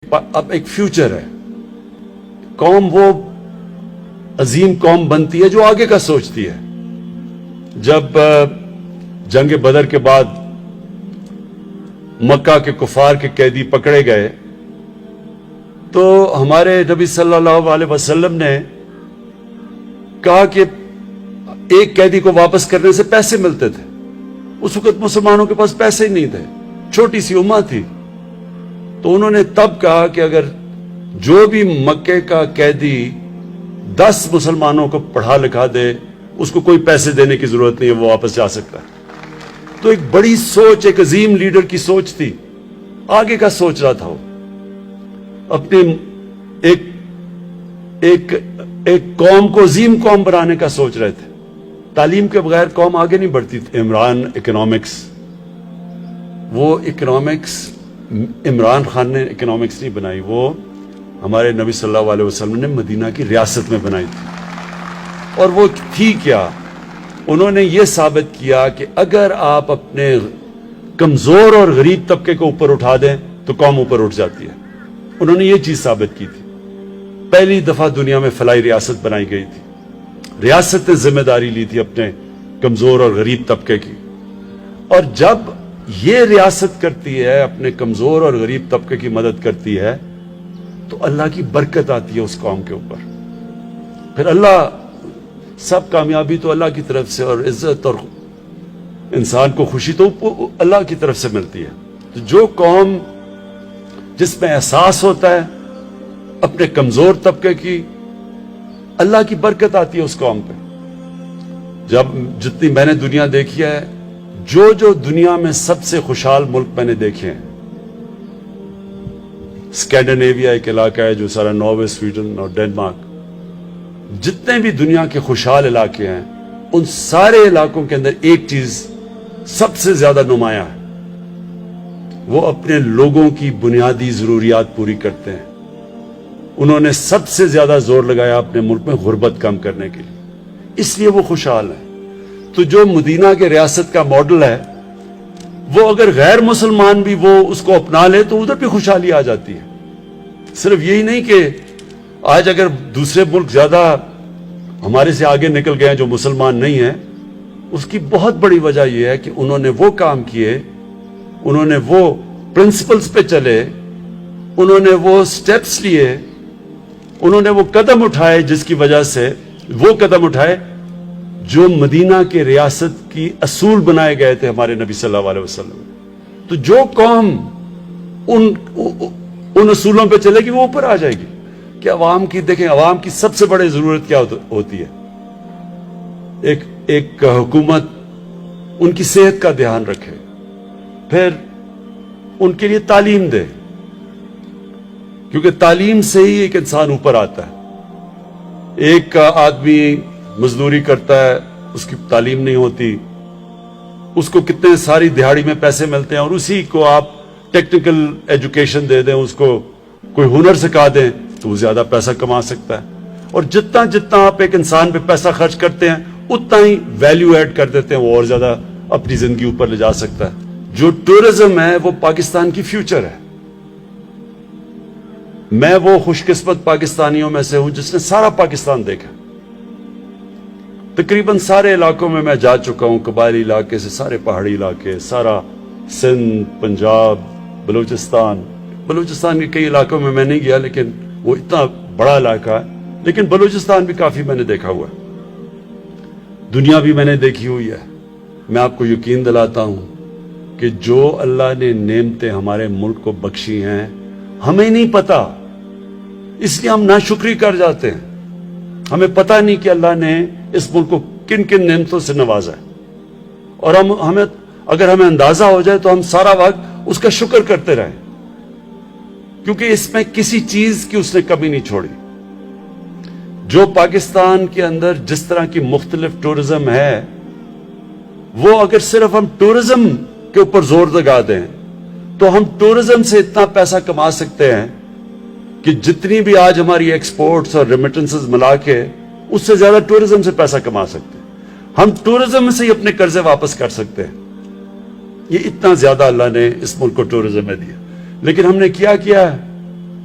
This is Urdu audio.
اب ایک فیوچر ہے. قوم وہ عظیم قوم بنتی ہے جو آگے کا سوچتی ہے. جب جنگ بدر کے بعد مکہ کے کفار کے قیدی پکڑے گئے تو ہمارے نبی صلی اللہ علیہ وسلم نے کہا کہ ایک قیدی کو واپس کرنے سے پیسے ملتے تھے. اس وقت مسلمانوں کے پاس پیسے ہی نہیں تھے, چھوٹی سی امت تھی. تو انہوں نے تب کہا کہ اگر جو بھی مکے کا قیدی 10 مسلمانوں کو پڑھا لکھا دے اس کو کوئی پیسے دینے کی ضرورت نہیں ہے, وہ واپس جا سکتا ہے. تو ایک بڑی سوچ, ایک عظیم لیڈر کی سوچ تھی, آگے کا سوچ رہا تھا. وہ اپنے ایک قوم کو عظیم قوم بنانے کا سوچ رہے تھے. تعلیم کے بغیر قوم آگے نہیں بڑھتی تھی. وہ اکنامکس عمران خان نے اکنامکس نہیں بنائی, وہ ہمارے نبی صلی اللہ علیہ وسلم نے مدینہ کی ریاست میں بنائی تھی. اور وہ تھی کیا؟ انہوں نے یہ ثابت کیا کہ اگر آپ اپنے کمزور اور غریب طبقے کو اوپر اٹھا دیں تو قوم اوپر اٹھ جاتی ہے. انہوں نے یہ چیز ثابت کی تھی. پہلی دفعہ دنیا میں فلاحی ریاست بنائی گئی تھی. ریاست نے ذمہ داری لی تھی اپنے کمزور اور غریب طبقے کی. اور جب یہ ریاست کرتی ہے, اپنے کمزور اور غریب طبقے کی مدد کرتی ہے, تو اللہ کی برکت آتی ہے اس قوم کے اوپر. پھر اللہ, سب کامیابی تو اللہ کی طرف سے, اور عزت اور انسان کو خوشی تو اللہ کی طرف سے ملتی ہے. تو جو قوم جس میں احساس ہوتا ہے اپنے کمزور طبقے کی, اللہ کی برکت آتی ہے اس قوم پہ. جتنی میں نے دنیا دیکھی ہے, جو دنیا میں سب سے خوشحال ملک میں نے دیکھے ہیں, اسکینڈینیویا ایک علاقہ ہے جو سارا ناروے, سویڈن اور ڈنمارک, جتنے بھی دنیا کے خوشحال علاقے ہیں ان سارے علاقوں کے اندر ایک چیز سب سے زیادہ نمایاں ہے, وہ اپنے لوگوں کی بنیادی ضروریات پوری کرتے ہیں. انہوں نے سب سے زیادہ زور لگایا اپنے ملک میں غربت کم کرنے کے لیے, اس لیے وہ خوشحال ہیں. تو جو مدینہ کے ریاست کا ماڈل ہے, وہ اگر غیر مسلمان بھی وہ اس کو اپنا لے تو ادھر بھی خوشحالی آ جاتی ہے. صرف یہی نہیں کہ آج اگر دوسرے ملک زیادہ ہمارے سے آگے نکل گئے ہیں جو مسلمان نہیں ہیں, اس کی بہت بڑی وجہ یہ ہے کہ انہوں نے وہ کام کیے, انہوں نے وہ پرنسپلز پہ چلے, انہوں نے وہ سٹیپس لیے, انہوں نے وہ قدم اٹھائے, جس کی وجہ سے وہ قدم اٹھائے جو مدینہ کے ریاست کی اصول بنائے گئے تھے ہمارے نبی صلی اللہ علیہ وسلم. تو جو قوم ان اصولوں پہ چلے گی وہ اوپر آ جائے گی. کہ عوام کی, دیکھیں عوام کی سب سے بڑی ضرورت کیا ہوتی ہے؟ ایک حکومت ان کی صحت کا دھیان رکھے, پھر ان کے لیے تعلیم دے, کیونکہ تعلیم سے ہی ایک انسان اوپر آتا ہے. ایک آدمی مزدوری کرتا ہے, اس کی تعلیم نہیں ہوتی, اس کو کتنے ساری دہاڑی میں پیسے ملتے ہیں, اور اسی کو آپ ٹیکنیکل ایجوکیشن دے دیں, اس کو کوئی ہنر سکھا دیں تو وہ زیادہ پیسہ کما سکتا ہے. اور جتنا آپ ایک انسان پہ پیسہ خرچ کرتے ہیں اتنا ہی ویلیو ایڈ کر دیتے ہیں, وہ اور زیادہ اپنی زندگی اوپر لے جا سکتا ہے. جو ٹورزم ہے وہ پاکستان کی فیوچر ہے. میں وہ خوش قسمت پاکستانیوں میں سے ہوں جس نے سارا پاکستان دیکھا. تقریباً سارے علاقوں میں جا چکا ہوں, قبائلی علاقے سے سارے پہاڑی علاقے, سارا سندھ, پنجاب, بلوچستان کے کئی علاقوں میں نہیں گیا, لیکن وہ اتنا بڑا علاقہ ہے. لیکن بلوچستان بھی کافی میں نے دیکھا ہوا ہے. دنیا بھی میں نے دیکھی ہوئی ہے. میں آپ کو یقین دلاتا ہوں کہ جو اللہ نے نعمتیں ہمارے ملک کو بخشی ہیں ہمیں نہیں پتا, اس لیے ہم ناشکری کر جاتے ہیں. ہمیں پتہ نہیں کہ اللہ نے اس ملک کو کن کن نعمتوں سے نوازا ہے, اور اگر ہمیں اندازہ ہو جائے تو ہم سارا وقت اس کا شکر کرتے رہیں, کیونکہ اس میں کسی چیز کی اس نے کمی نہیں چھوڑی. جو پاکستان کے اندر جس طرح کی مختلف ٹورزم ہے, وہ اگر صرف ہم ٹورزم کے اوپر زور لگا دیں تو ہم ٹورزم سے اتنا پیسہ کما سکتے ہیں کہ جتنی بھی آج ہماری ایکسپورٹس اور ریمیٹنسز ملا کے اس سے زیادہ ٹورزم سے پیسہ کما سکتے ہیں. ہم ٹورزم سے ہی اپنے قرضے واپس کر سکتے ہیں. یہ اتنا زیادہ اللہ نے اس ملک کو ٹورزم میں دیا. لیکن ہم نے کیا ہے,